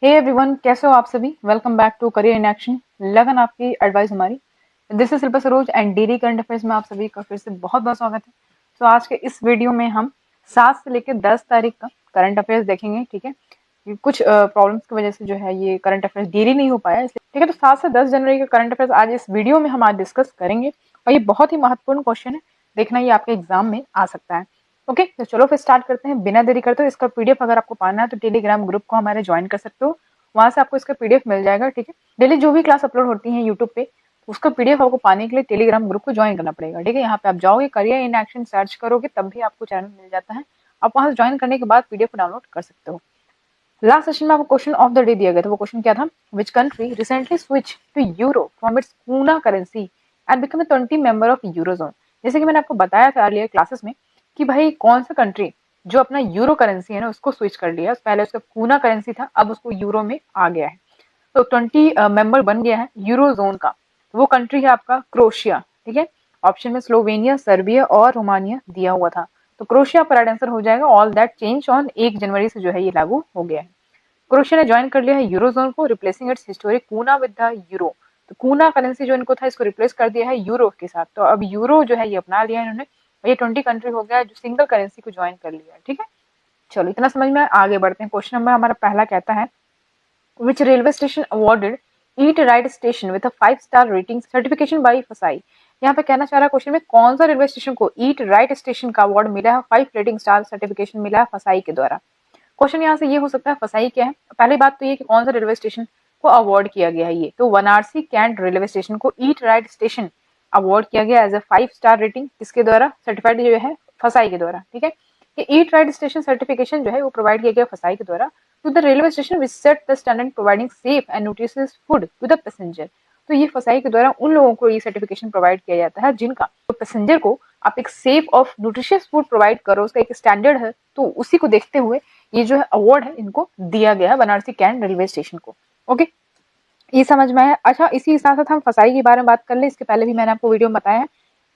Hey everyone, कैसे हो आप सभी। Welcome back to career in action. लगन आपकी एडवाइस हमारी। This is Shilpa Saroj and daily current affairs में आप सभी का फिर से बहुत बहुत स्वागत है। तो आज के इस वीडियो में हम 7 से लेकर 10 तारीख का करंट अफेयर्स देखेंगे। ठीक है, कुछ प्रॉब्लम्स की वजह से जो है ये करंट अफेयर्स डेली नहीं हो पाया, इसलिए ठीक है। तो 7 से 10 जनवरी का करंट अफेयर्स आज इस वीडियो में हम आज डिस्कस करेंगे और ये बहुत ही महत्वपूर्ण क्वेश्चन है। देखना ये आपके एग्जाम में आ सकता है। ओके, तो चलो फिर स्टार्ट करते हैं बिना देरी करते हुए। इसका पीडीएफ अगर आपको पाना है तो टेलीग्राम ग्रुप को हमारे ज्वाइन कर सकते हो, वहां से आपको इसका पीडीएफ मिल जाएगा। ठीक है, डेली जो भी क्लास अपलोड होती है यूट्यूब पे, उसका पीडीएफ आपको पाने के लिए टेलीग्राम ग्रुप को ज्वाइन करना पड़ेगा। ठीक है, यहाँ पे आप जाओगे, करियर इन एक्शन सर्च करोगे तब भी आपको चैनल मिल जाता है। आप वहां से ज्वाइन करने के बाद पीडीएफ डाउनलोड कर सकते हो। लास्ट सेशन में आपको क्वेश्चन ऑफ द डे दिया गया था। वो क्वेश्चन क्या था? Which country recently switch to euro from its kuna currency and become 20 member of eurozone. जैसे कि मैंने आपको बताया था अर्लियर क्लासेस में कि भाई कौन सा कंट्री जो अपना यूरो करेंसी है ना उसको स्विच कर लिया। पहले उसका पूना करेंसी था, अब उसको यूरो में आ गया है। तो 20 मेंबर बन गया है यूरो जोन का। वो कंट्री है आपका क्रोशिया। ठीक है, ऑप्शन में स्लोवेनिया, सर्बिया और रोमानिया दिया हुआ था। तो क्रोशिया पर राइट आंसर हो जाएगा। ऑल दैट चेंज ऑन 1 जनवरी से जो है ये लागू हो गया है। क्रोशिया ने ज्वाइन कर लिया है यूरोजोन को, रिप्लेसिंग इट्स हिस्टोरिक कूना विद द यूरो। तो कूना करेंसी जो इनको था इसको रिप्लेस कर दिया है यूरो के साथ। तो अब यूरो जो है ये अपना लिया है इन्होंने और ये 20 कंट्री हो गया है जो सिंगल करेंसी को ज्वाइन कर लिया है। ठीक है, चलो इतना समझ में। आगे बढ़ते हैं। क्वेश्चन नंबर हमारा पहला कहता है which railway station awarded Eat Right Station with a 5-star rating certification by FSI। यहाँ पे कहना चाह रहा है क्वेश्चन में कौन सा रेलवे स्टेशन को ईट राइट स्टेशन का अवार्ड मिला है, 5 रेटिंग स्टार सर्टिफिकेशन मिला है फसाई के द्वारा। क्वेश्चन यहाँ से ये हो सकता है फसाई क्या है। पहली बात तो ये कि कौन सा रेलवे स्टेशन को अवार्ड किया गया है। ये तो वाराणसी कैंट रेलवे स्टेशन को ईट राइट स्टेशन अवार्ड किया गया एज ए 5-स्टार रेटिंग। किसके द्वारा? सर्टिफाइड जो है फसाई के द्वारा। ठीक है, ये ईट राइट स्टेशन सर्टिफिकेशन जो है वो प्रोवाइड किया गया फसाई के द्वारा to the railway station which set the standard providing safe and nutritious food to the passenger. तो ये फसाई के द्वारा उन लोगों को ये सर्टिफिकेशन प्रोवाइड किया जाता है जिनका तो पैसेंजर को आप एक सेफ और न्यूट्रिशियस फूड प्रोवाइड करो, उसका एक स्टैंडर्ड है। तो उसी को देखते हुए ये जो है अवार्ड है इनको दिया गया है बनारसी कैंट रेलवे स्टेशन को। ओके, ये समझ में आया। अच्छा, इसी साथ साथ हम फसाई के बारे में बात कर ले। इसके पहले भी मैंने आपको वीडियो में बताया है।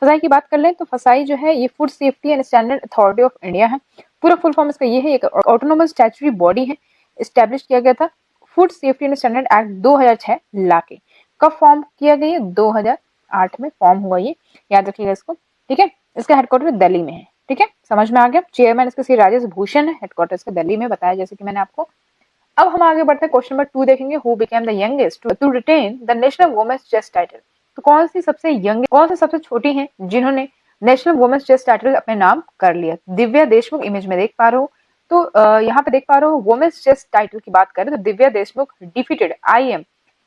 फसाई की बात कर ले तो फसाई जो है ये food safety and standard authority of India है। पूरा फुल फॉर्म इसका ये है, एक ऑटोनोमस स्टैट्यूटरी बॉडी है। स्टैब्लिश किया गया था food safety and standard act 2006 ला के। कब फॉर्म किया गया? 2008 में फॉर्म हुआ ये, याद रखिएगा इसको। ठीक है, इसका हेडक्वार्टर दिल्ली में है। ठीक है, समझ में आ गया। चेयरमैन इसके श्री राजेश भूषण है, हेडक्वार्टर इसका दिल्ली में बताया जैसे कि मैंने आपको। अब हम आगे बढ़ते हैं, क्वेश्चन नंबर 2 देखेंगे। Who became the youngest to retain the national women's chess title. तो कौन सी सबसे छोटी हैं जिन्होंने नेशनल वुमेन्स चेस टाइटल अपने नाम कर लिया? दिव्या देशमुख। इमेज में देख पा रहे हो तो यहाँ पे देख पा रहे हो वुमेन्स चेस टाइटल की बात करें तो Divya Deshmukh defeated IM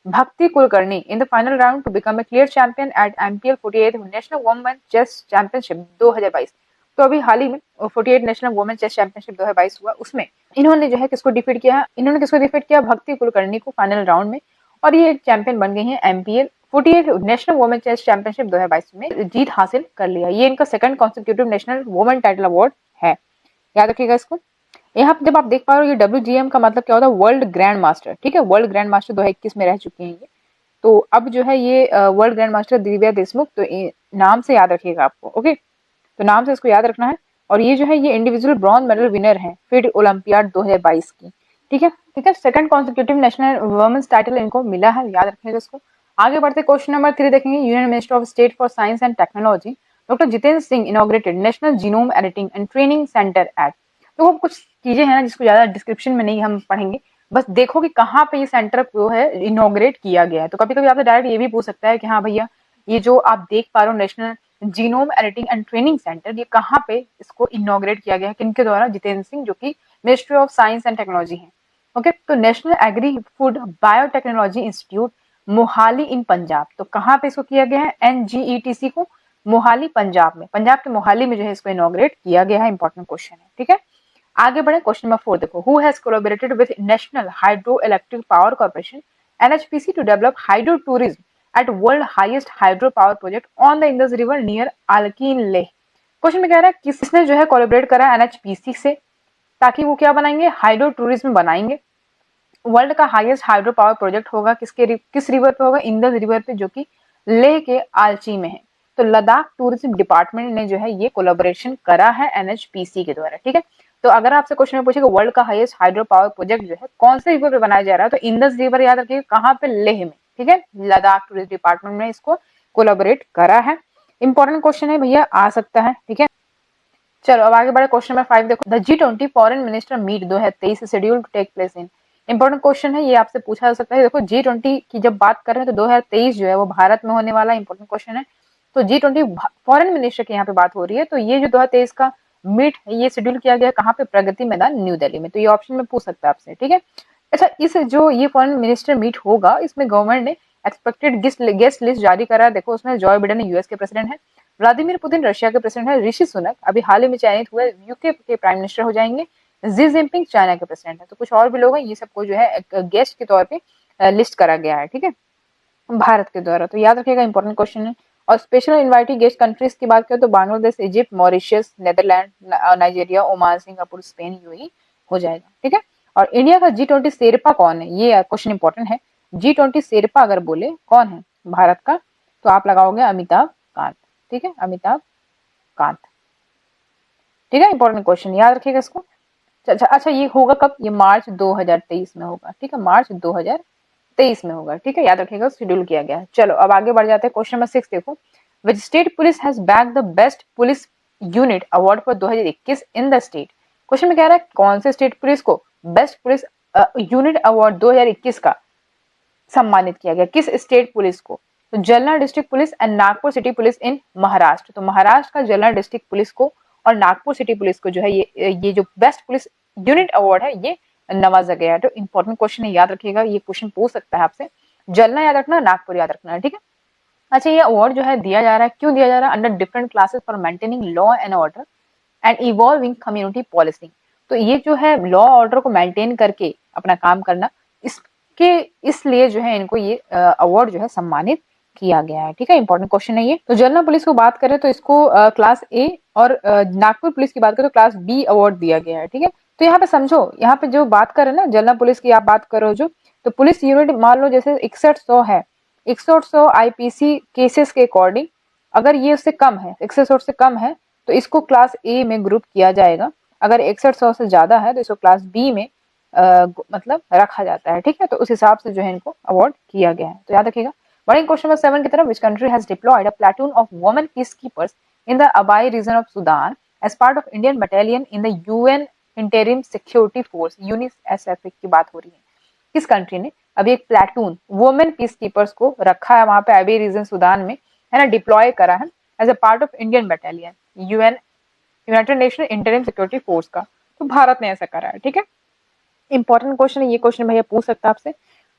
Bhakti Kulkarni in the final round to become a clear champion at MPL 48 national women chess championship 2022। तो अभी हाल ही में 48 नेशनल वुमेन चेस चैंपियनशिप 2022 हुआ, उसमें इन्होंने जो है किसको डिफीट किया? इन्होंने किसको डिफीट किया? भक्ति कुलकर्णी को फाइनल राउंड में। और ये चैंपियन बन गई हैं MPL 48 national women chess championship 2022 में जीत हासिल कर लिया। ये इनका second consecutive national women title award है, याद रखिएगा इसको। यहाँ पे जब आप देख पा रहे हो ये WGM का मतलब क्या होता है? World grand master. ठीक है, वर्ल्ड ग्रैंड मास्टर 2021 में रह चुके हैं ये। तो अब जो है ये world grand master Divya Deshmukh. तो नाम से याद रखिएगा आपको। ओके, तो नाम से इसको याद रखना है। और ये जो है ये इंडिविजुअल ब्रॉन्ज मेडल विनर है फिट ओलंपियाड 2022 की। ठीक है, ठीक है, second consecutive national women's title इनको मिला है, याद रखिएगा इसको। आगे बढ़ते क्वेश्चन नंबर 3 देखेंगे। Union minister of state for science and technology doctor Jitendra Singh inaugurated national genome editing and training centre at. तो वो कुछ चीजें हैं ना जिसको ज्यादा डिस्क्रिप्शन में नहीं हम पढ़ेंगे, बस देखो कि कहाँ पे ये सेंटर जो है इनॉग्रेट किया गया है। तो कभी कभी आपसे डायरेक्ट ये भी पूछ सकता है कि हाँ भैया ये जो आप देख पा रहे हो national genome editing and training centre, ये कहाँ पे इसको इनॉग्रेट किया गया है, किनके द्वारा? जितेंद्र सिंह जो कि ministry of science and technology है। ओके, तो national agri food biotechnology institute Mohali in Punjab. तो कहाँ पे इसको किया गया है? NGETC को मोहाली पंजाब में, पंजाब के मोहाली में जो है इसको इनॉग्रेट किया गया है। इंपॉर्टेंट क्वेश्चन है। ठीक है, आगे बढ़े। क्वेश्चन नंबर 4 देखो। Who has collaborated with national hydro electric power corporation NHPC to develop hydro tourism at world highest hydro power project on the Indus river near आलकीन लेह। क्वेश्चन में कह रहा है किसने जो है कोलैबोरेट करा NHPC से ताकि वो क्या बनाएंगे? हाइड्रो टूरिज्म बनाएंगे। वर्ल्ड का हाईएस्ट हाइड्रो पावर प्रोजेक्ट होगा किस रिवर पे होगा? इंदस रिवर पे, जो कि लेह के आलची में है। तो लद्दाख टूरिज्म डिपार्टमेंट ने जो है ये कोलैबोरेशन करा है NHPC के द्वारा। ठीक है, तो अगर आपसे क्वेश्चन में पूछेगा वर्ल्ड का हाईएस्ट हाइड्रो पावर प्रोजेक्ट जो है कौन से रिवर पे बनाया जा रहा है, तो इंदस रिवर याद रखिए कहाँ पे, लेह में, ठीक है, लद्दाख टूरिस्ट डिपार्टमेंट ने इसको कोलैबोरेट करा है। इंपॉर्टेंट क्वेश्चन है भैया, आ सकता है, ठीक है। चलो अब आगे बढ़े, क्वेश्चन नंबर 5 देखो, the G20 foreign minister meet 2023 schedule to take place in. Important question है, ये आपसे पूछा जा सकता है। देखो G20 की जब बात कर रहे हैं तो 2023 जो है वो भारत में होने वाला इंपॉर्टेंट क्वेश्चन है। तो G20 फॉरेन मिनिस्टर की यहाँ पे बात हो रही है, तो ये जो 2023 का मीट है ये शेड्यूल किया गया कहाँ पे, प्रगति मैदान न्यू दिल्ली में। तो ये ऑप्शन में पूछ सकता है आपसे, ठीक है। अच्छा, इस जो ये फॉरेन मिनिस्टर मीट होगा इसमें गवर्नमेंट ने एक्सपेक्टेड गेस्ट लिस्ट जारी करा है। देखो उसमें जॉय बिडेन यूएस के प्रेसिडेंट है, व्लादिमीर पुतिन रशिया के प्रेसिडेंट है, ऋषि सुनक अभी हाल ही में चयनित हुए यूके के प्राइम मिनिस्टर हो जाएंगे, जी जिनपिंग चाइना के प्रेसिडेंट है। तो कुछ और भी लोग हैं, ये सबको जो है गेस्ट के तौर पे लिस्ट करा गया है, ठीक है, भारत के द्वारा। तो याद रखिएगा, इंपॉर्टेंट क्वेश्चन है। और स्पेशल इन्वाइटेड गेस्ट कंट्रीज की बात करें तो Bangladesh, Egypt, Mauritius, Netherland, Nigeria, Oman, Singapore, Spain, UAE हो जाएगा, ठीक है। और इंडिया का G20 शेरपा कौन है, ये क्वेश्चन इंपॉर्टेंट है। G20 शेरपा अगर बोले कौन है भारत का, तो आप लगाओगे अमिताभ कांत, ठीक है, अमिताभ कांत, ठीक है। इंपॉर्टेंट क्वेश्चन, याद रखिएगा इसको। अच्छा, ये होगा कब, ये मार्च 2023 में होगा, ठीक है, मार्च 2023 में होगा, ठीक है, याद रखिएगा, शेड्यूल किया गया है। चलो अब आगे बढ़ जाते हैं, क्वेश्चन नंबर 6 देखो, which state police has bag the best police unit award for 2021 in the state. Question में कह रहा है कौन से स्टेट पुलिस को बेस्ट पुलिस यूनिट अवार्ड 2021 का सम्मानित किया गया, किस स्टेट पुलिस को, तो Jalna district police and Nagpur city police in Maharashtra. तो महाराष्ट्र का जलना डिस्ट्रिक्ट पुलिस को और नागपुर सिटी पुलिस को जो है ये जो बेस्ट पुलिस यूनिट अवार्ड है ये नवाजा गया है। तो इंपॉर्टेंट क्वेश्चन है, याद रखिएगा, ये क्वेश्चन पूछ सकता है आपसे, जलना याद रखना, नागपुर याद रखना है, ठीक है। अच्छा, ये अवार्ड जो है दिया जा रहा है, क्यों दिया जा रहा है, under different classes for maintaining law and order and evolving community policing. तो ये जो है लॉ ऑर्डर को मेंटेन करके अपना काम करना, इसके इसलिए जो है इनको ये अवार्ड जो है सम्मानित किया गया है, ठीक है। इंपॉर्टेंट क्वेश्चन है ये। तो जनरल पुलिस को बात करें तो इसको क्लास ए और नागपुर पुलिस की बात करें तो क्लास बी अवार्ड दिया गया है, ठीक है। तो यहाँ पे समझो, यहाँ पे जो बात करें ना जनरल पुलिस की आप बात करो जो, तो पुलिस यूनिट मान लो जैसे 6100 है, 6100 आईपीसी केसेस के अकॉर्डिंग अगर ये उससे कम है, 6100 से कम है तो इसको क्लास ए में ग्रुप किया जाएगा, अगर 6100 से ज्यादा है तो इसको क्लास बी में मतलब रखा जाता है, ठीक है। तो उस हिसाब से जो है इनको अवार्ड किया गया है, तो याद रखिएगा। बढ़ेंगे क्वेश्चन नंबर 7 की तरफ, which country has deployed a platoon of women peace keepers in the Abyei region of Sudan as part of Indian battalion in the UN interim security force UNISFA की बात हो रही है। किस कंट्री ने अभी एक प्लाटून वुमेन पीस कीपर्स को रखा है वहां पे अबे रीजन सुडान में, है ना, डिप्लॉय करा है as a part of Indian battalion UN United Nation interim security force का। तो भारत ने ऐसा करा है, ठीक है। इंपॉर्टेंट क्वेश्चन है, ये क्वेश्चन भैया पूछ सकता है आपसे।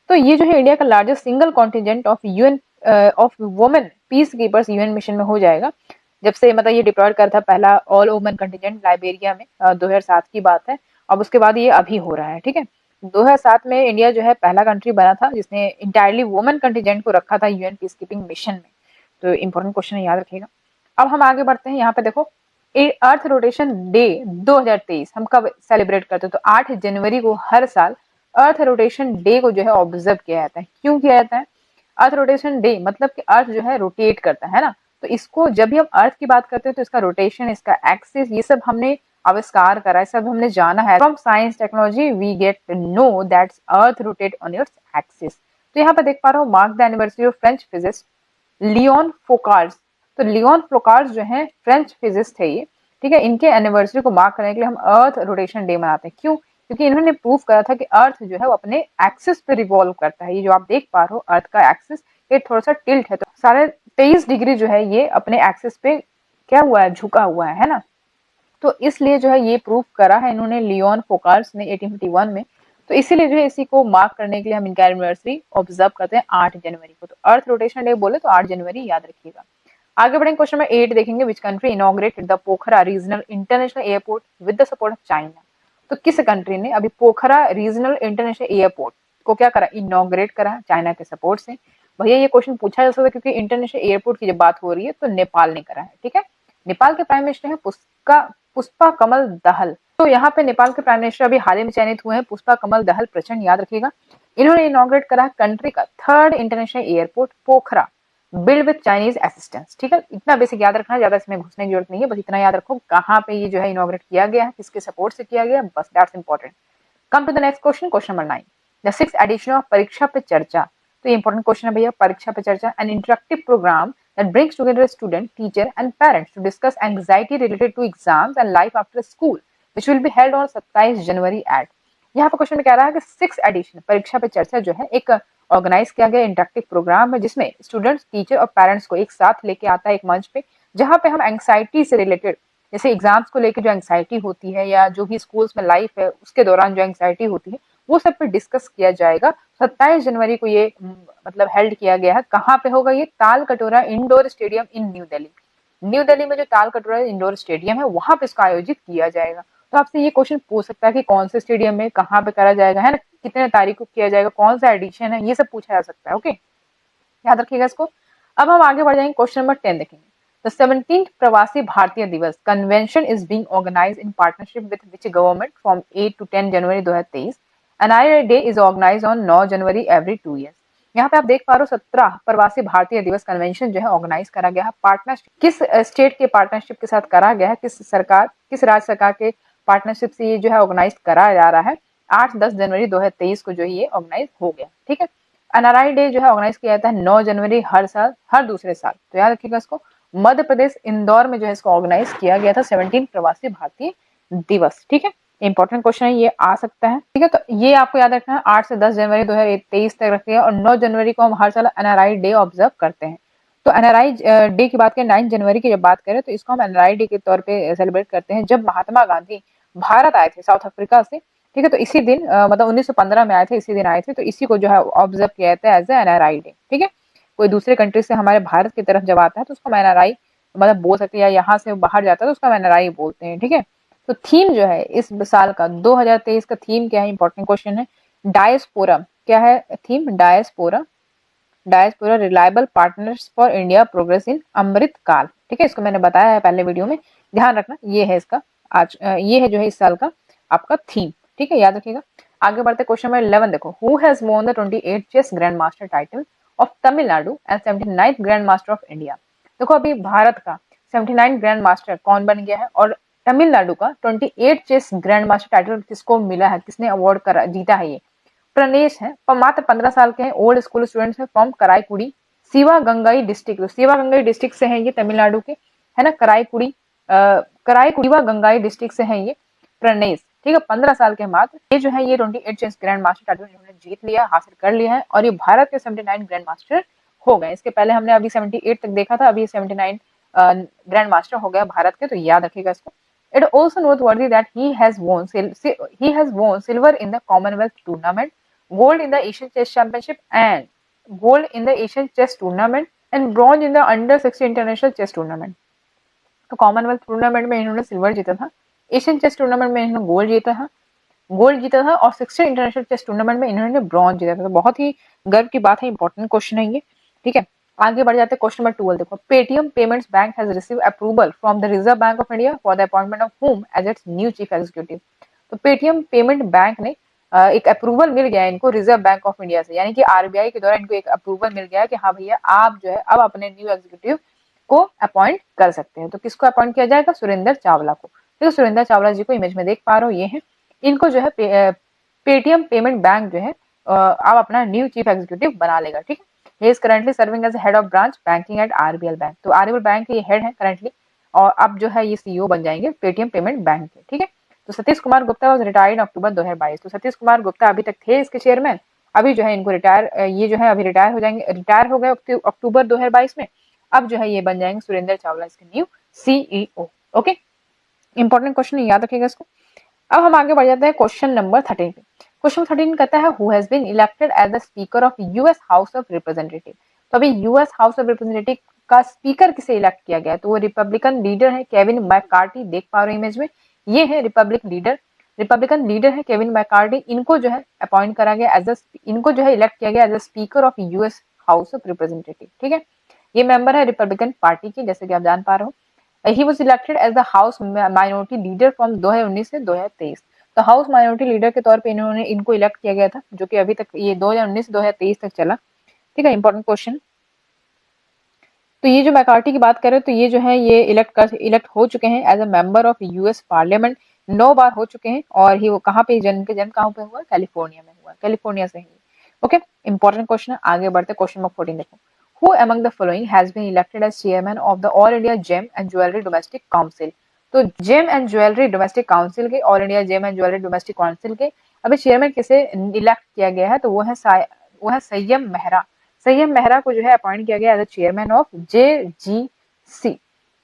तो ये जो है इंडिया का largest single contingent of UN of women peace keepers UN mission में हो जाएगा, जब से मतलब ये डिप्लॉयड कर था पहला ऑल वुमेन कंटिजेंट लाइबेरिया में 2007 की बात है। अब उसके बाद ये अभी हो रहा है, ठीक है। 2007 में इंडिया जो है पहला कंट्री बना था जिसने इंटायरली वुमेन कंटिजेंट को रखा था यूएन पीस कीपिंग मिशन में। तो इंपॉर्टेंट क्वेश्चन है, याद रखिएगा। अब हम आगे बढ़ते हैं, यहाँ पे देखो अर्थ रोटेशन डे 2023 हम कब सेलिब्रेट करते हैं, तो 8 जनवरी को हर साल अर्थ रोटेशन डे को जो है ऑब्जर्व किया जाता है। क्यों किया जाता है अर्थ रोटेशन डे, मतलब कि अर्थ जो है रोटेट करता है ना, तो इसको जब भी हम अर्थ की बात करते हैं तो इसका रोटेशन, इसका एक्सिस, ये सब हमने आविष्कार करा है, सब हमने जाना है। From science technology we get know that earth rotate on its axis. तो यहाँ पे देख पा रहा हूँ, mark the anniversary of French physicist Leon Foucault. तो लियोन फोकार्स जो है फ्रेंच फिजिस्ट है ये, ठीक है। इनके एनिवर्सरी को मार्क करने के लिए हम अर्थ रोटेशन डे मनाते हैं। क्यों, क्योंकि इन्होंने प्रूव करा था कि अर्थ जो है वो अपने एक्सिस पे रिवॉल्व करता है। ये जो आप देख पा रहे हो अर्थ का एक्सिस, ये थोड़ा सा टिल्ट है, तो 23.5 डिग्री जो है ये अपने एक्सिस पे क्या हुआ है, झुका हुआ है ना। तो इसलिए जो है ये प्रूव करा है इन्होंने लियोन फोकार्स ने 1851 में। तो इसीलिए जो है इसी को मार्क करने के लिए हम इनका एनिवर्सरी ऑब्जर्व करते हैं 8 जनवरी को। तो अर्थ रोटेशन डे बोले तो 8 जनवरी याद रखिएगा। आगे बढ़ेंगे, क्वेश्चन नंबर 8 देखेंगे, which country inaugurated the Pokhara regional international airport with the support of China. तो किस कंट्री ने अभी पोखरा रीजनल इंटरनेशनल एयरपोर्ट को क्या करा, इनॉग्रेट करा चाइना के सपोर्ट से। भैया ये क्वेश्चन पूछा जा सकता है क्योंकि इंटरनेशनल एयरपोर्ट की जब बात हो रही है तो नेपाल ने करा है, ठीक है। नेपाल के प्राइम मिनिस्टर है पुष्पा कमल दहल। तो यहाँ पे नेपाल के प्राइम मिनिस्टर अभी हाल ही में चयनित हुए हैं पुष्पा कमल दहल प्रचंड, याद रखिएगा। इन्होंने इनॉग्रेट करा कंट्री का 3rd international airport Pokhara build with Chinese assistance. ठीक है, इतना बेसिक याद रखना, ज्यादा इसमें घुसने की जरूरत नहीं है, बस इतना याद रखो कहाँ पे ये जो है इनॉग्रेट किया गया है, किसके सपोर्ट से किया गया, बस that's important. Come to the next question, question number 9, the six edition of Pariksha Pe चर्चा। तो ये इंपॉर्टेंट क्वेश्चन है भैया, Pariksha Pe Charcha, an interactive programme that brings together student, teacher and parents to discuss anxiety related to exams and life after school, which will be held on 27 January at। यहाँ पर question में कह रहा है कि सिक्स एडिशन परीक्षा पे चर्चा जो है एक ऑर्गेनाइज किया गया इंटरेक्टिव प्रोग्राम है, जिसमें स्टूडेंट्स, टीचर और पेरेंट्स को एक साथ लेके आता है एक मंच पे, जहाँ पे हम एंग्जाइटी से रिलेटेड, जैसे एग्जाम्स को लेकर जो एंग्जाइटी होती है या जो भी स्कूल्स में लाइफ है उसके दौरान जो एंग्जाइटी होती है, वो सब पे डिस्कस किया जाएगा। 27 जनवरी को ये मतलब हेल्ड किया गया है। कहाँ पे होगा ये? ताल कटोरा इंडोर स्टेडियम इन न्यू दिल्ली। न्यू दिल्ली में जो ताल कटोरा इंडोर स्टेडियम है वहां पे इसका आयोजित किया जाएगा। तो आपसे ये क्वेश्चन पूछ सकता है कि कौन से स्टेडियम में कहाँ पे करा जाएगा, है ना, कितने तारीख को किया जाएगा, कौन सा एडिशन है, ये सब पूछा जा सकता है। ओके, याद रखिएगा इसको। अब हम आगे बढ़ जाएंगे, क्वेश्चन नंबर 10 देखेंगे। The 17th Pravasi Bharatiya Divas convention is being organised in partnership with which government from 8 to 10 January 2023। NIA day is organised on 9 January every 2 years। यहाँ पे आप देख पा रहे हो 17 प्रवासी भारतीय दिवस कन्वेंशन जो है ऑर्गेनाइज करा गया है पार्टनरशिप, किस स्टेट के पार्टनरशिप के साथ करा गया है, किस सरकार, किस राज्य सरकार के पार्टनरशिप से ये जो है ऑर्गेनाइज करा जा रहा है। 8-10 जनवरी 2023 को जो ये ऑर्गेनाइज हो गया। ठीक है, एनआरआई डे जो है ऑर्गेनाइज किया जाता है 9 जनवरी हर साल, हर दूसरे साल। तो याद रखिएगा इसको। मध्य प्रदेश इंदौर में जो है इसको ऑर्गेनाइज किया गया था 17 प्रवासी भारतीय दिवस। ठीक है, इंपॉर्टेंट क्वेश्चन है, ये आ सकता है। ठीक है, तो ये आपको याद रखना है 8 से 10 जनवरी 2023 तक रखिएगा, और 9 जनवरी को हम हर साल एनआरआई डे ऑब्जर्व करते हैं। तो एनआरआई डे की बात करें, 9 जनवरी की जब बात करें तो इसको हम एनआरआई डे के तौर पे सेलिब्रेट करते हैं, जब महात्मा गांधी भारत आए थे साउथ अफ्रीका से। ठीक है, तो इसी दिन मतलब 1915 में आए थे, इसी दिन आए थे, तो इसी को जो है ऑब्जर्व किया जाता है एज एनआरआई डे। ठीक है, कोई दूसरे कंट्री से हमारे भारत की तरफ जब आता है तो उसको एनआरआई मतलब बोल सकते हैं, या यहाँ से बाहर जाता है तो उसका एनआरआई बोलते हैं। ठीक है, तो थीम जो है इस साल का 2023 का थीम क्या है, इंपॉर्टेंट क्वेश्चन है। डायस्पोरा, क्या है theme? Diaspora, diaspora reliable partners for India progress in Amrit Kaal. ठीक है, इसको मैंने बताया है पहले वीडियो में, ध्यान रखना, ये है इसका आज ये है जो है इस साल का आपका थीम। ठीक है, याद रखिएगा। आगे बढ़ते क्वेश्चन नंबर 11 देखो। Who has won the 28 chess grand master title of Tamil Nadu and 79th grand master of India. देखो अभी भारत का 79 ग्रैंड मास्टर कौन बन गया है, और तमिलनाडु का 28 चेस ग्रैंड मास्टर टाइटल किसको मिला है, किसने अवार्ड करा जीता है? ये प्रणेश है, मात्र 15 साल के हैं, ओल्ड स्कूल स्टूडेंट्स है, फ्रॉम कराईकुड़ी शिवागंगई डिस्ट्रिक्ट। तो शिवागंगई डिस्ट्रिक्ट से हैं ये तमिलनाडु के, है ना, कराईकुड़ी गंगाई डिस्ट्रिक्ट से हैं ये प्रणेश। ठीक है, 15 साल के मात्र, ये जो है ये 28 चेस ग्रैंड मास्टर टाइटल इन्होंने जीत लिया, हासिल कर लिया है, और ये भारत के 79 ग्रैंड मास्टर हो गए। इसके पहले हमने अभी 78 तक देखा था, अभी 79 ग्रैंड मास्टर हो गया भारत के, तो याद रखिएगा इसको। It also noteworthy that he has won silver in the Commonwealth tournament, gold in the Asian Chess Championship, and gold in the Asian Chess Tournament, and bronze in the Under 60 International Chess Tournament। तो Commonwealth tournament में इन्होंने silver जीता था, Asian chess tournament में इन्होंने gold जीता था, और 60 इंटरनेशनल चेस टूर्नामेंट में इन्होंने ब्रॉन्ज जीता था। तो बहुत ही गर्व की बात है, इंपॉर्टेंट क्वेश्चन है ये। ठीक है, आगे बढ़ जाते हैं क्वेश्चन नंबर 12 देखो। Paytm payments bank has receive approval from the reserve bank of India for the appointment of whom as its new chief executive. तो पेटीएम पेमेंट बैंक ने एक अप्रूवल मिल गया है इनको रिजर्व बैंक ऑफ इंडिया से, यानी कि आरबीआई के द्वारा इनको एक अप्रूवल मिल गया है कि हाँ भैया आप जो है अब अपने न्यू एग्जीक्यूटिव को अपॉइंट कर सकते हैं। तो किसको अपॉइंट किया जाएगा? सुरेंद्र चावला को। देखो सुरेंद्र चावला जी को इमेज में देख पा रहे हो, ये है, इनको जो है पेटीएम पेमेंट बैंक जो है अब अपना न्यू चीफ एग्जीक्यूटिव बना लेगा। ठीक है, he is currently serving as head of branch banking at RBL bank. तो RBL बैंक के ये हेड है करंटली, और अब जो है ये सीईओ बन जाएंगे पेटीएम पेमेंट बैंक के। ठीक है, तो सतीश कुमार गुप्ता वाज रिटायर्ड अक्टूबर 2022। तो सतीश कुमार गुप्ता अभी तक थे इसके चेयरमैन, अभी जो है इनको ये जो है अभी रिटायर हो जाएंगे, रिटायर हो गए अक्टूबर 2022 में। अब जो है ये बन जाएंगे सुरेंद्र चावला इसके new CEO. Okay, important question याद रखिएगा इसको। अब हम आगे बढ़ जाते हैं क्वेश्चन नंबर 13 पे। क्वेश्चन 13 कहता है who has been elected as the speaker of US house of representative. तो अभी यूएस हाउस ऑफ रिप्रेजेंटेटिव का स्पीकर किसे इलेक्ट किया गया? तो वो रिपब्लिकन लीडर है केविन मैककार्टी, देख पा रहे हो इमेज में, ये है रिपब्लिकन लीडर है केविन मैककार्टी। इनको जो है अपॉइंट करा गया इनको जो है इलेक्ट किया गया as a speaker of US house of representative. ठीक है, ये मेंबर है रिपब्लिकन पार्टी की, जैसे कि आप जान पा रहे हो। He was elected as the House Minority Leader from 2019 से 2023। तो हाउस माइनॉरिटी लीडर के तौर पे इनको इलेक्ट किया गया था, जो कि अभी तक ये 2019 से 2023 तक चला। ठीक है, इंपॉर्टेंट क्वेश्चन। तो ये जो मैकार्टी की बात करें तो ये जो है ये इलेक्ट हो चुके हैं as a member of US parliament, 9 बार हो चुके हैं। और ही वो कहाँ पे जन्म कहाँ पे हुआ, कैलिफोर्निया में हुआ, कैलिफोर्निया से ही। ओके, इंपॉर्टेंट क्वेश्चन है, आगे बढ़ते क्वेश्चन नंबर 14 देखो। Who among the following has been elected as chairman of the all India gem and jewellery domestic council. तो gem and jewellery domestic council के, all India gem and jewellery domestic council के अभी chairman किसे elect किया गया है, तो वो है सय्यम मेहरा। सय्यम मेहरा को जो है अपॉइंट किया गया as a chairman of JGC।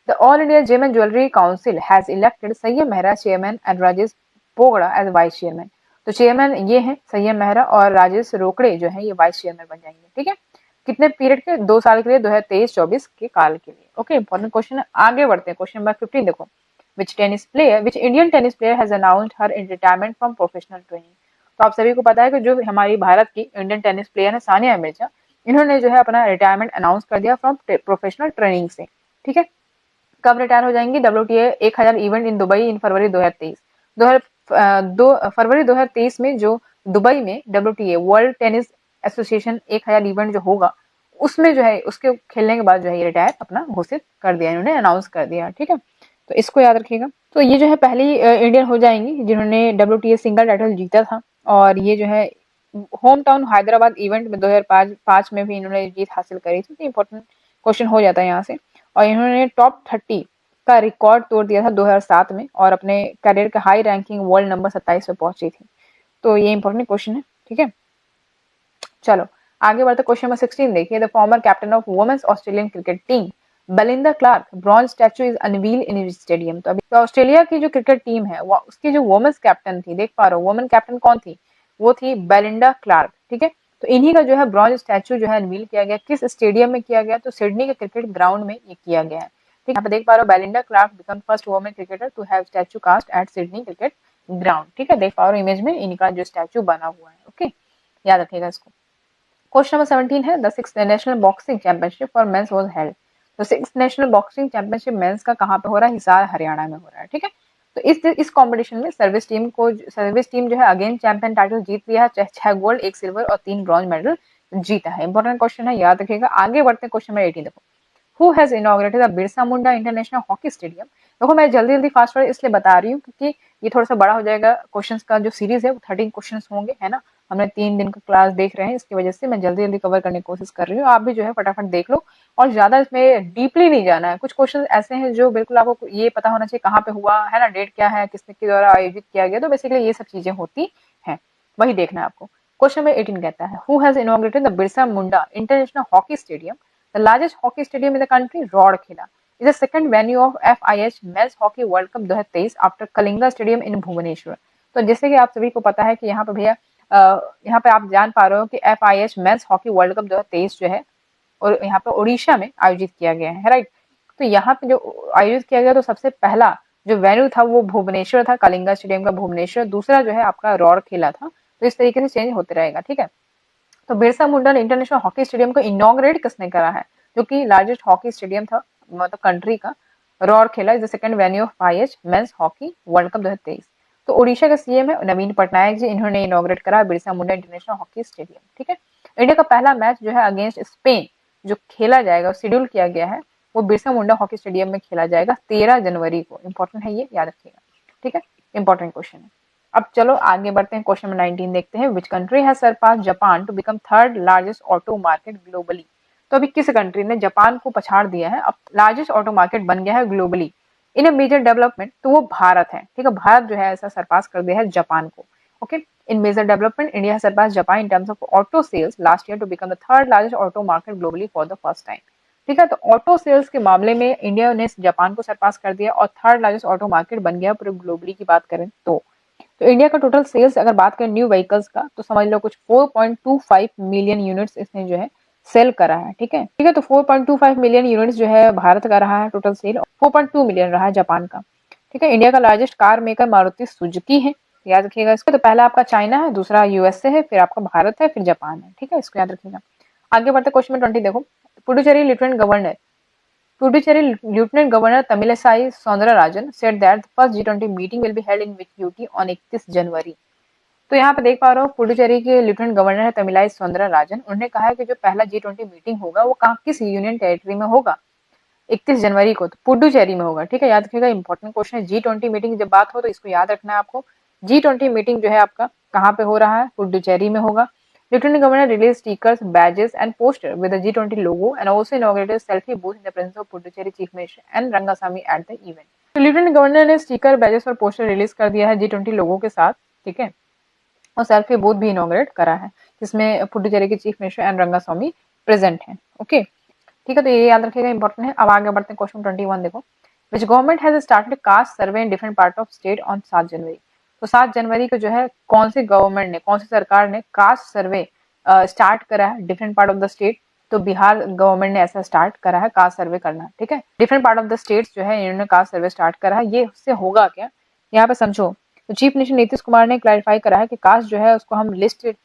The all India gem and jewellery council has elected Sayyam Mehra chairman and Rajesh Bogra as vice chairman. तो चेयरमैन ये हैं सय्यम मेहरा और राजेश रोकड़े जो है ये वाइस चेयरमैन बन जाएंगे। ठीक है, कितने पीरियड के, 2 साल के लिए, 2023-24 के काल के लिए। ओके, इंपॉर्टेंट क्वेश्चन है, आगे बढ़ते हैं क्वेश्चन नंबर 15 देखो। Which Indian tennis player has announced her retirement from professional training. तो आप सभी को पता है कि जो हमारी भारत की इंडियन टेनिस प्लेयर है सानिया मिर्जा, इन्होंने जो है अपना रिटायरमेंट अनाउंस कर दिया फ्रॉम प्रोफेशनल ट्रेनिंग से। ठीक है, कब रिटायर हो जाएंगी, WTA 1000 इवेंट इन दुबई इन फरवरी 2023। 2 फरवरी 2023 में जो दुबई में WTA world tennis association 1000 event जो होगा, उसमें जो है उसके खेलने के बाद जो है ये रिटायर अपना घोषित कर दिया, इन्होंने अनाउंस कर दिया। ठीक है, तो इसको याद रखिएगा। तो ये जो है पहली इंडियन हो जाएंगी जिन्होंने WTA सिंगल टाइटल जीता था। और ये जो है होम टाउन हैदराबाद इवेंट में 2005 में भी इन्होंने जीत हासिल करी थी। तो इंपॉर्टेंट क्वेश्चन हो जाता है यहाँ से। और इन्होंने टॉप 30 का रिकॉर्ड तोड़ दिया था 2007 में, और अपने करियर के हाई रैंकिंग वर्ल्ड नंबर 27 पे पहुंची थी। तो ये इंपॉर्टेंट क्वेश्चन है। ठीक है, चलो आगे बढ़ते क्वेश्चन नंबर 16 देखिए। The former captain of women's Australian cricket team Belinda Clarke bronze statue is unveil in stadium. तो अभी तो ऑस्ट्रेलिया की जो क्रिकेट टीम है वो उसकी जो वुमेन्स कैप्टन थी, देख पा रहे हो वुमेन कैप्टन कौन थी, वो थी बेलिंडा क्लार्क। ठीक है, तो इन्हीं का जो है ब्रॉन्ज स्टैचू जो है अनवील किया गया, किस स्टेडियम में किया गया, तो सिडनी के क्रिकेट ग्राउंड में ये किया गया है। ठीक है, यहाँ पे देख पा रहे हो Belinda Clarke become first women cricketer to have statue cast at Sydney cricket ground. ठीक है, देख पा रहे हो इमेज में इनका जो स्टैचू बना हुआ है। ओके, याद रखिएगा इसको। क्वेश्चन नंबर 17 है, the 6th national boxing championship for men's was held. तो 6th national boxing championship mains का कहाँ पे हो रहा है, हिसार हरियाणा में हो रहा है। ठीक है, तो इस कंपटीशन में सर्विस टीम जो है अगेन चैंपियन टाइटल जीत लिया है, 6 गोल्ड 1 सिल्वर और 3 ब्रॉन्ज मेडल जीता है। इंपॉर्टेंट क्वेश्चन है, याद रखिएगा। आगे बढ़ते हैं क्वेश्चन नंबर 18 देखो। Who has inaugurated the Birsa Munda international hockey stadium. देखो मैं जल्दी जल्दी फास्ट फॉरवर्ड इसलिए बता रही हूँ क्योंकि ये थोड़ा सा बड़ा हो जाएगा, क्वेश्चंस का जो सीरीज है वो 13 क्वेश्चंस होंगे, है ना। हमने 3 दिन का क्लास देख रहे हैं, इसकी वजह से मैं जल्दी जल्दी कवर करने की कोशिश कर रही हूँ। आप भी जो है फटाफट देख लो और ज्यादा इसमें डीपली नहीं जाना है। कुछ क्वेश्चन ऐसे हैं जो बिल्कुल आपको ये पता होना चाहिए कहाँ पे हुआ है ना, डेट क्या है, किसने के द्वारा आयोजित किया गया, तो बेसिकली ये सब चीजें होती हैं, वही देखना है आपको। क्वेश्चन नंबर 18 कहता है, who has inaugurated the Birsa Munda international hockey stadium, the largest hockey stadium in the country, Rourkela, is the second venue of FIH Men's Hockey World Cup 2023 after Kalinga Stadium in Bhubaneswar. तो जैसे कि आप सभी को पता है कि यहाँ पे भैया यहाँ पे आप जान पा रहे हो कि FIH mains hockey world cup 2023 जो है और यहाँ पे उड़ीसा में आयोजित किया गया है, राइट। तो यहाँ पे जो आयोजित किया गया तो सबसे पहला जो वेन्यू था वो भुवनेश्वर था, कलिंगा स्टेडियम का भुवनेश्वर, दूसरा जो है आपका रौरकेला था। तो इस तरीके से चेंज होते रहेगा। ठीक है, तो Birsa Munda international hockey stadium को इनॉग्रेट किसने करा है, जो कि लार्जेस्ट हॉकी स्टेडियम था मतलब कंट्री का। Rourkela is the second venue of IH men's hockey world cup 2023। तो ओडिशा के CM है नवीन पटनायक जी, इन्होंने इनॉग्रेट करा Birsa Munda international hockey stadium. ठीक है, इंडिया का पहला मैच जो है अगेंस्ट स्पेन जो खेला जाएगा, शेड्यूल किया गया है, वो बिरसा मुंडा हॉकी स्टेडियम में खेला जाएगा 13 जनवरी को। इंपॉर्टेंट है ये, याद रखिएगा। ठीक है, इंपॉर्टेंट क्वेश्चन है। अब चलो आगे बढ़ते हैं, क्वेश्चन नंबर 19 देखते हैं। Which country has surpass Japan to become third largest auto market globally. तो अभी किस कंट्री ने जापान को पछाड़ दिया है, अब लार्जेस्ट ऑटो मार्केट बन गया है globally in a major development, तो वो भारत है। ठीक है, भारत जो है ऐसा सरपास कर दिया है जापान को। Okay, in major development India has surpass Japan in terms of auto sales last year to become the third largest auto market globally for the first time. ठीक है, तो ऑटो सेल्स के मामले में इंडिया ने Japan को सरपास कर दिया और थर्ड लार्जेस्ट ऑटो मार्केट बन गया पूरे ग्लोबली की बात करें तो इंडिया का टोटल सेल्स अगर बात करें न्यू व्हीकल्स का तो समझ लो कुछ 4.25 मिलियन यूनिट्स इसने जो है सेल करा है। ठीक है, तो 4.25 मिलियन यूनिट्स जो है भारत का रहा है टोटल सेल, 4.2 मिलियन रहा है जापान का। ठीक है, इंडिया का largest car maker Maruti Suzuki है, याद रखिएगा इसको। तो पहला आपका चाइना है, दूसरा USA है, फिर आपका भारत है, फिर जापान है। ठीक है, इसको याद रखिएगा। आगे बढ़ते क्वेश्चन नंबर 20 देखो। Puducherry lieutenant governor Lieutenant Governor Tamilisai Soundararajan said that the first G20 meeting will be held in UT on 31 जनवरी। तो यहाँ पे देख पा रहे हो पुडुचेरी के लेफ्टिनेंट गवर्नर है तमिलाई सौंदरराजन, उन्होंने कहा है कि जो पहला G20 मीटिंग होगा वो कहाँ किस यूनियन टेरिटरी में होगा, 31 जनवरी को, तो पुडुचेरी में होगा। ठीक है, याद रखिएगा, इंपॉर्टेंट क्वेश्चन है। G20 मीटिंग की जब बात हो तो इसको याद रखना है आपको। G20 मीटिंग जो है आपका कहाँ पे हो रहा है? पुडुचेरी में होगा। Lieutenant Governor released stickers, badges, and poster with the G20 logo, and also inaugurated selfie booth in the presence of Puducherry Chief Minister and Rangasamy at the event. तो लेफ्टिनेंट गवर्नर ने स्टिकर, बैजेस और poster release कर दिया है G20 लोगों के साथ। ठीक है, और सेल्फी बूथ भी इनॉग्रेट करा है, जिसमें पुडुचेरी के chief minister N Rangaswamy present हैं। ओके, ठीक है, तो ये याद रखिएगा, इंपॉर्टेंट है। अब आगे बढ़ते हैं, क्वेश्चन 21 देखो। Which government has started cast survey in different part of state on 7 जनवरी। तो 7 जनवरी को जो है कौन सी गवर्नमेंट ने, कौन सी सरकार ने कास्ट सर्वे स्टार्ट करा है different part of the state? तो बिहार गवर्नमेंट ने ऐसा स्टार्ट करा है कास्ट सर्वे करना। ठीक है, different part of the states जो है इन्होंने कास्ट सर्वे स्टार्ट करा है। ये उससे होगा क्या, यहाँ पे समझो। तो चीफ मिनिस्टर नीतीश कुमार ने क्लैरिफाई करा है कि कास्ट जो है उसको हम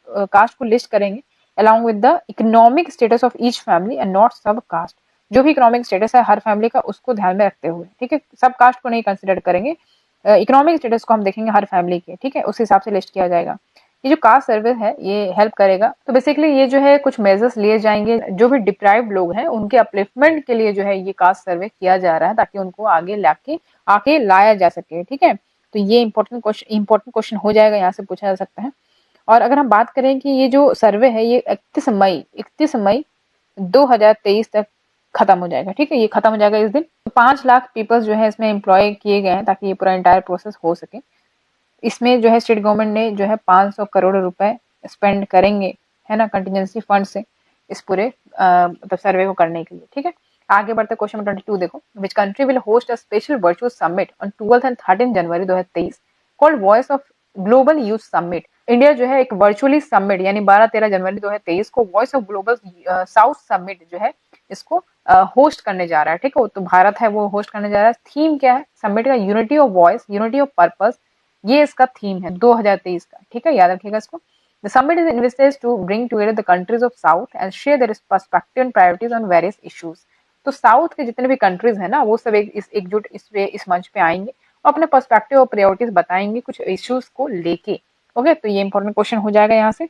कास्ट को लिस्ट करेंगे along with the economic status of each family and not सब कास्ट। जो भी इकोनॉमिक स्टेटस है हर फैमिली का, उसको ध्यान में रखते हुए। ठीक है, सब कास्ट को नहीं कंसिडर करेंगे, इकोनॉमिक स्टेटस को हम देखेंगे हर फैमिली के। ठीक है, उस हिसाब से लिस्ट किया जाएगा। ये जो कास्ट सर्वे है ये हेल्प करेगा। तो बेसिकली ये जो है कुछ मेजर्स लिए जाएंगे, जो भी डिप्राइव्ड लोग हैं उनके अपलिफ्टमेंट के लिए जो है ये कास्ट सर्वे किया जा रहा है, ताकि उनको आके लाया जा सके। ठीक है, तो ये इंपॉर्टेंट क्वेश्चन हो जाएगा, यहाँ से पूछा जा सकता है। और अगर हम बात करें कि ये जो सर्वे है ये 31 मई 2023 तक खत्म हो जाएगा। ठीक है, ये खत्म हो जाएगा इस दिन। 5 लाख पीपल्स जो है इसमें एम्प्लॉय किए गए हैं ताकि ये पूरा एंटायर प्रोसेस हो सके। इसमें जो है स्टेट गवर्नमेंट ने जो है 500 करोड़ रुपए स्पेंड करेंगे, है ना, कंटिजेंसी फंड से इस पूरे मतलब सर्वे को करने के लिए। ठीक है, आगे बढ़ते क्वेश्चन नंबर 22 देखो। Which country will host a special virtual summit on 12 and 13 January 2023 called voice of global youth summit. India जो है एक वर्चुअली समिट यानी 12-13 जनवरी 2023 को voice of global south summit जो है इसको होस्ट करने जा रहा है। ठीक है, तो भारत है वो होस्ट करने जा रहा है। थीम क्या है समिट का? Unity of voice, unity of purpose, ये इसका थीम है 2023 का। ठीक है, याद रखिएगा इसको। The summit is envisaged to bring together the countries of South and share their perspective and priorities on various issues. तो साउथ के जितने भी कंट्रीज है ना वो सब एकजुट इस मंच पे आएंगे और अपने पर्सपेक्टिव और प्रायोरिटीज बताएंगे कुछ इश्यूज को लेके। ओके, तो ये इंपॉर्टेंट क्वेश्चन हो जाएगा यहाँ से।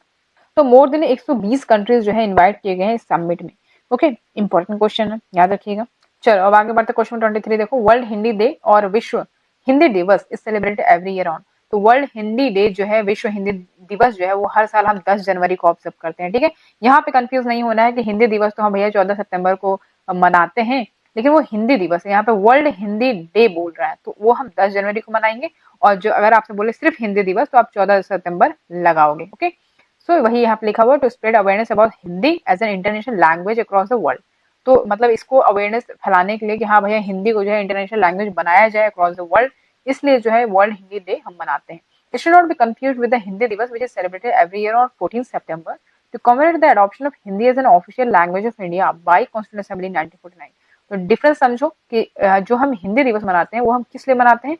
तो मोर देन 120 कंट्रीज जो है इनवाइट किए गए हैं इस समिट में। ओके, इंपॉर्टेंट क्वेश्चन है, याद रखिएगा। चलो अब आगे बढ़ते क्वेश्चन 23 देखो। वर्ल्ड हिंदी डे और विश्व हिंदी दिवस is celebrated every year on. तो वर्ल्ड हिंदी डे जो है, विश्व हिंदी दिवस जो है वो हर साल हम 10 जनवरी को ऑब्जर्व करते हैं। ठीक है, यहाँ पे कंफ्यूज नहीं होना है कि हिंदी दिवस तो हम भैया 14 सितंबर को मनाते हैं, लेकिन वो हिंदी दिवस है, यहाँ पे वर्ल्ड हिंदी डे बोल रहा है, तो वो हम 10 जनवरी को मनाएंगे। और जो अगर आपसे बोले सिर्फ हिंदी दिवस तो आप 14 सितंबर लगाओगे। ओके, सो वही यहाँ पे लिखा हुआ to spread awareness about Hindi as an international language across the world. तो मतलब इसको अवेयरनेस फैलाने के लिए कि हाँ भैया हिंदी को जो है इंटरनेशनल लैंग्वेज बनाया जाए अक्रॉस द वर्ल्ड, इसलिए जो है वर्ल्ड हिंदी डे हम मनाते हैं। It should not be confused with the Hindi Divas, which is celebrated every year on 14 September to commemorate the adoption of Hindi as an official language of India by Constitutional Assembly in 1949. तो difference समझो कि जो हम हिंदी दिवस मनाते हैं वो हम किस लिए मनाते हैं,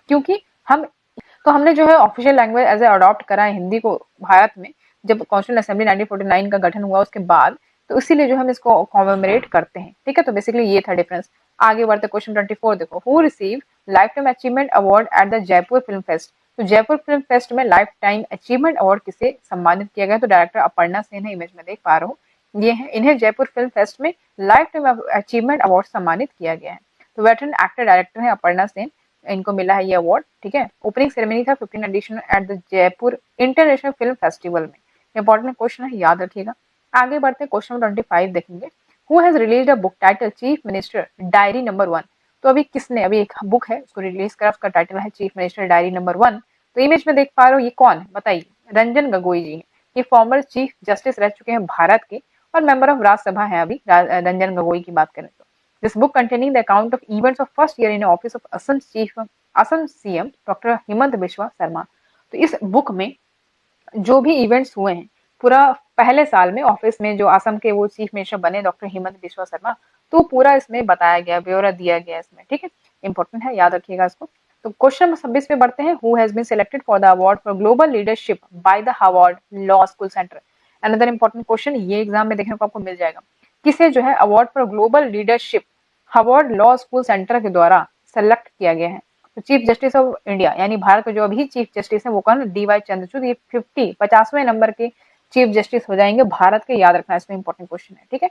क्योंकि हमने जो है official language as a adopt करा है हिंदी को भारत में जब कॉन्स्टिट्यूशन असेंबली 1949 का गठन हुआ उसके बाद, तो इसीलिए जो हम इसको कॉमेमोरेट करते हैं। ठीक है, तो बेसिकली ये था डिफरेंस। आगे बढ़ते क्वेश्चन 24 देखो। Who receive life time achievement award eight the Jaipur film fest. तो जयपुर फिल्म फेस्ट में लाइफ टाइम अचीवमेंट अवार्ड किसे सम्मानित किया गया? तो डायरेक्टर अपर्णा सेन है, इमेज में देख पा रहा हूँ ये है। इन्हें जयपुर फिल्म फेस्ट में लाइफ टाइम अचीवमेंट अवार्ड सम्मानित किया गया है। तो वेटरन एक्टर डायरेक्टर है अपर्णा सेन, इनको मिला है ये अवार्ड। ठीक है, ओपनिंग सेरेमनी था 15 edition at the Jaipur international film festival में। इंपॉर्टेंट क्वेश्चन है, याद रखिएगा। आगे बढ़ते हैं क्वेश्चन 25 देखेंगे। Who has released a book title chief minister diary number 1। तो अभी किसने, अभी एक बुक है उसको रिलीज करा, उसका टाइटल है चीफ मिनिस्टर डायरी नंबर 1। तो इमेज में देख पा रहे हो ये कौन है बताइए? रंजन गोगोई जी हैं। ये फॉर्मर चीफ जस्टिस रह चुके हैं भारत के और मेंबर ऑफ राज्यसभा है अभी। रंजन गोगोई की बात करें तो this book containing the account of events of first year in office of Assam CM doctor Himanta Bishwa Sharma. तो इस बुक में जो भी इवेंट्स हुए हैं पूरा पहले साल में ऑफिस में जो असम के वो चीफ मिनिस्टर बने डॉक्टर हिमंत बिश्वा शर्मा, तो पूरा इसमें बताया गया, ब्यौरा दिया गया इसमें। ठीक है, इंपॉर्टेंट है, याद रखिएगा इसको। तो क्वेश्चन नंबर 26 पे बढ़ते हैं। Who has been selected for the award for global leadership by the Harvard law school centre. Another important question, ये एग्जाम में देखने को आपको मिल जाएगा। किसे जो है award for global leadership Harvard law school centre के द्वारा सेलेक्ट किया गया है? तो चीफ जस्टिस ऑफ इंडिया यानी भारत के जो अभी चीफ जस्टिस है वो कौन? DY चंद्रचूड़। ये 50वें नंबर के चीफ जस्टिस हो जाएंगे भारत के, याद रखना इसमें इंपॉर्टेंट क्वेश्चन है। ठीक है,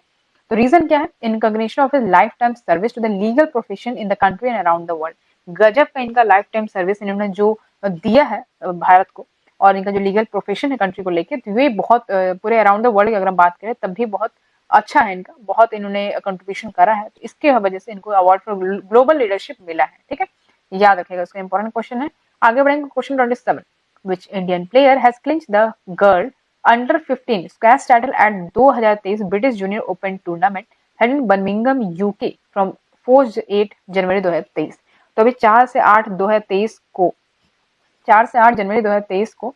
तो रीजन क्या है? In recognition of his lifetime service to the legal profession in the country and around the world. गजब का इनका लाइफ टाइम सर्विस इन्होंने जो दिया है भारत को, और इनका जो लीगल प्रोफेशन है कंट्री को लेके, तो ये बहुत पूरे अराउंड द वर्ल्ड की अगर हम बात करें तब भी बहुत अच्छा है इनका, बहुत इन्होंने कंट्रीब्यूशन करा है, तो इसके वजह से इनको अवार्ड फॉर ग्लोबल लीडरशिप मिला है। ठीक है, याद रखिएगा, इसका इंपॉर्टेंट क्वेश्चन है। आगे बढ़ेंगे question 27, which Indian player has clinched the girl under 15 squash title at 2023 British junior open tournament held in Birmingham UK from 4 से 8 जनवरी 2023। तो अभी 4 से 8 2023 को 4 से 8 जनवरी 2023 को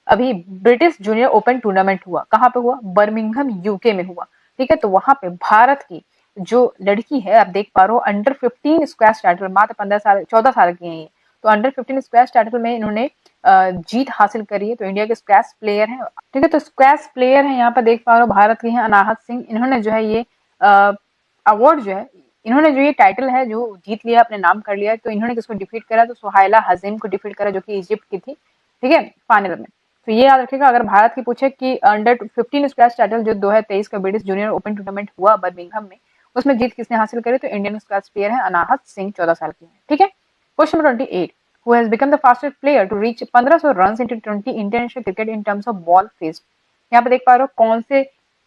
अभी ब्रिटिश जूनियर ओपन टूर्नामेंट हुआ। कहाँ पे हुआ? बर्मिंघम यूके में हुआ। ठीक है, तो वहां पे भारत की जो लड़की है, आप देख पा रहे हो, अंडर 15 स्क्वैश टाइटल, मात्र 14 साल की है ये, तो अंडर 15 स्क्वैश टाइटल में इन्होंने जीत हासिल करी है। तो इंडिया के स्क्वैश प्लेयर है। ठीक है, तो स्क्वैश प्लेयर है, यहाँ पर देख पा रहे हो भारत की है अनाहत सिंह। इन्होंने जो है ये अवार्ड जो है, इन्होंने जो ये टाइटल है जो जीत लिया, अपने नाम कर लिया, तो इन्होंने किसको डिफीट करा? तो सुहाइला हजीम को डिफीट करा, जो कि इजिप्ट की थी। ठीक है, फाइनल में। तो ये याद रखिएगा, अगर भारत की पूछे कि अंडर 15 स्क्वैश टाइटल जो 2023 का ब्रिटिश जूनियर ओपन टूर्नामेंट हुआ बर्मिंघम में, उसमें जीत किसने हासिल करी? तो इंडियन स्क्वैश प्लेयर है अनाहत सिंह, 14 साल की है। ठीक है, question number 28, who has become the fastest player to reach 1500 run in T20 international cricket in terms of ball faced. यहाँ पे देख पा रहे हो कौन से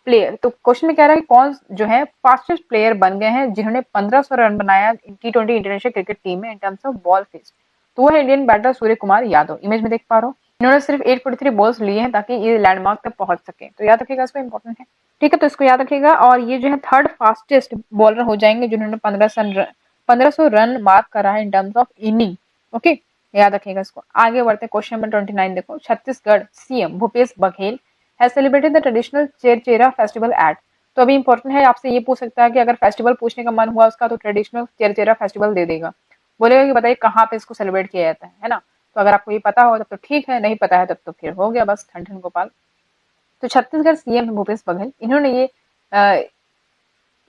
प्लेयर, तो क्वेश्चन में कह रहा है कि कौन जो है फास्टेस्ट प्लेयर बन गए हैं जिन्होंने 1500 रन बनाया T20 इंटरनेशनल क्रिकेट टीम में इन टर्म्स ऑफ बॉल फेस्ड। तो वो है Indian batter Surya Kumar Yadav. Image में देख पा रहे हो, इन्होंने सिर्फ 843 बॉल्स लिए हैं ताकि ये लैंडमार्क तक पहुंच सके। तो याद रखिएगा, इसको इंपॉर्टेंट है। ठीक है, तो इसको याद रखिएगा, और ये जो है थर्ड फास्टेस्ट बॉलर हो जाएंगे जिन्होंने 1500 रन मार्क करा है इन टर्म्स ऑफ इनिंग। ओके, याद रखिएगा इसको। आगे बढ़ते हैं, क्वेश्चन नंबर 29 देखो, Chhattisgarh CM Bhupesh Baghel has celebrated the traditional Cherchera festival at. तो अभी इंपॉर्टेंट है, आपसे ये पूछ सकता है कि अगर फेस्टिवल पूछने का मन हुआ उसका, तो ट्रेडिशनल चेरचेरा फेस्टिवल दे देगा, बोलेगा कि बताइए कहाँ पे इसको सेलिब्रेट किया जाता है ना। तो अगर आपको ये पता हो तब तो ठीक है, नहीं पता है तब तो फिर हो गया बस ठन ठन गोपाल। तो छत्तीसगढ़ सीएम भूपेश बघेल, इन्होंने ये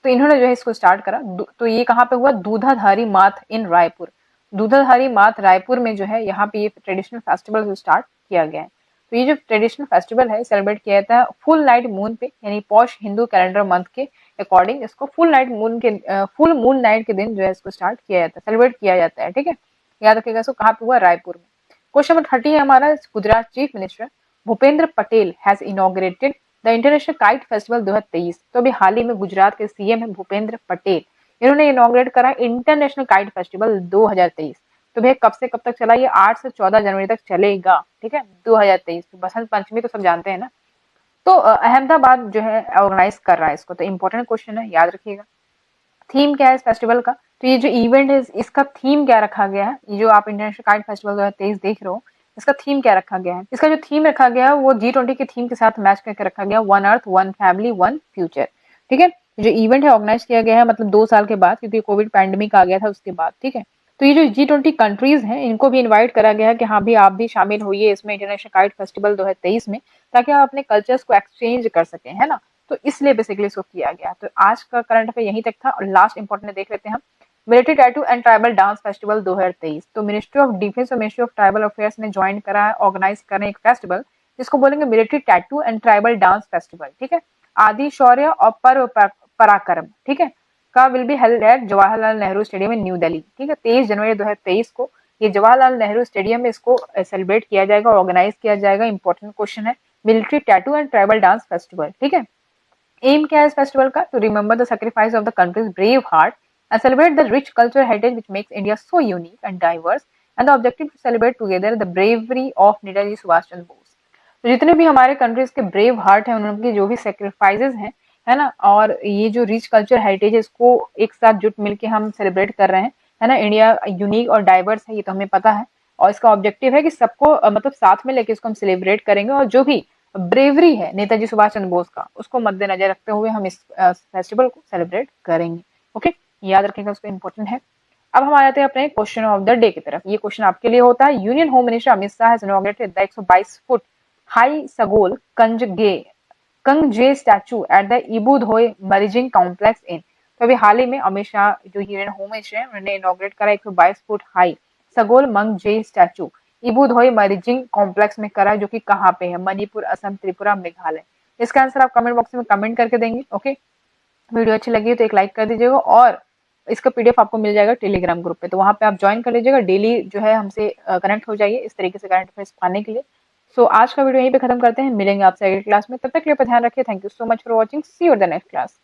तो इन्होंने जो है इसको स्टार्ट करा। तो ये कहाँ पे हुआ? दूधाधारी माथ इन रायपुर। दूधाधारी माथ रायपुर में जो है यहाँ पे ये ट्रेडिशनल फेस्टिवल स्टार्ट किया गया है। तो ये जो ट्रेडिशनल फेस्टिवल है सेलिब्रेट किया जाता है फुल नाइट मून पे, यानी पौष हिंदू कैलेंडर मंथ के अकॉर्डिंग इसको फुल मून नाइट के दिन जो है इसको स्टार्ट किया जाता है, सेलिब्रेट किया जाता है। ठीक है, याद रखिएगा इसको, कहाँ पे हुआ? रायपुर में। क्वेश्चन नंबर 30 है हमारा, Gujarat chief minister Bhupendra Patel has inaugurated the international kite festival 2023। तो अभी हाल ही में गुजरात के सीएम है भूपेंद्र पटेल, इन्होंने इनॉग्रेट करा इंटरनेशनल काइट फेस्टिवल 2023। तो भैया कब से कब तक चला? ये 8 से 14 जनवरी तक चलेगा। ठीक है, 2023। बसंत पंचमी तो सब जानते हैं ना। तो अहमदाबाद जो है ऑर्गेनाइज कर रहा है इसको। तो इंपॉर्टेंट क्वेश्चन है, याद रखिएगा। थीम क्या है इस फेस्टिवल का? तो ये जो इवेंट है इसका थीम क्या रखा गया है? ये जो आप इंटरनेशनल काइट फेस्टिवल 2023 देख रहे हो, इसका थीम क्या रखा गया है? इसका जो थीम रखा गया है वो G20 के थीम के साथ मैच करके रखा गया, one earth one family one future. ठीक है, जो इवेंट है ऑर्गेनाइज किया गया है मतलब 2 साल के बाद, क्योंकि कोविड पैंडेमिक आ गया था उसके बाद। ठीक है, तो ये जो G20 कंट्रीज हैं इनको भी इन्वाइट करा गया है कि हाँ भी आप भी शामिल होइए इसमें इंटरनेशनल काइट फेस्टिवल 2023 में, ताकि आप अपने कल्चर्स को एक्सचेंज कर सकें, है ना। तो इसलिए बेसिकली इसको किया गया। तो आज का करंट अफेयर यहीं तक था, और लास्ट इंपॉर्टेंट देख लेते हैं हम, military tattoo and tribal dance festival 2023। तो मिनिस्ट्री ऑफ डिफेंस और मिनिस्ट्री ऑफ ट्राइबल अफेयर्स ने ज्वाइन करा है, ऑर्गेनाइज कर रहे हैं एक फेस्टिवल जिसको बोलेंगे military tattoo and tribal dance festival. ठीक है, आदि शौर्य और पर्व पराक्रम, ठीक है, का will be held at Jawaharlal Nehru stadium in new Delhi. ठीक है, 23 जनवरी 2023 को ये जवाहरलाल नेहरू स्टेडियम में इसको सेलिब्रेट किया जाएगा, ऑर्गेनाइज किया जाएगा। इंपॉर्टेंट क्वेश्चन है, military tattoo and tribal dance festival. ठीक है, एम क्या है इस फेस्टिवल का? To remember the sacrifice of the country's brave heart and celebrate the rich cultural heritage which makes India so unique and diverse and the objective to celebrate together the bravery of Netaji Subhash Chandra Bose. तो जितने भी हमारे countries के brave heart हैं, उनकी जो भी sacrifices हैं, है ना, और ये जो रिच कल्चर हेरिटेज है इसको एक साथ जुट मिलके हम सेलिब्रेट कर रहे हैं, है ना। इंडिया यूनिक और डाइवर्स है, ये तो हमें पता है, और इसका ऑब्जेक्टिव है कि सबको मतलब साथ में लेके इसको हम सेलिब्रेट करेंगे, और जो भी ब्रेवरी है नेताजी सुभाष चंद्र बोस का, उसको मद्देनजर रखते हुए हम इस फेस्टिवल को सेलिब्रेट करेंगे। ओके, याद रखेंगे, उसको इंपॉर्टेंट है। अब हम आ जाते हैं अपने क्वेश्चन ऑफ द डे की तरफ। ये क्वेश्चन आपके लिए होता है, union home minister Amit Shah has inaugurated the 122 foot high Sagol Kangjei statue at the Ibudhou Marjing complex in. तो अभी हाल ही में अमित शाह जो यूनियन होम मिनिस्टर है उन्होंने इनॉग्रेट करा 122 foot high Sagol मंगजे statue इबुधोई Marjing complex में करा, जो कि कहाँ पे है? मणिपुर, असम, त्रिपुरा, मेघालय। इसका आंसर आप कमेंट बॉक्स में कमेंट करके देंगे। ओके, वीडियो अच्छी लगी तो एक लाइक कर दीजिएगा, और इसका पीडीएफ आपको मिल जाएगा टेलीग्राम ग्रुप पे, तो वहाँ पे आप ज्वाइन कर लीजिएगा। डेली जो है हमसे कनेक्ट हो जाइए इस तरीके से करंट अफेयर्स पाने के लिए। सो आज का वीडियो यहीं पे खत्म करते हैं, मिलेंगे आपसे अगली क्लास में, तब तक के लिए ध्यान रखिए। Thank you so much for watching, see you in the next class.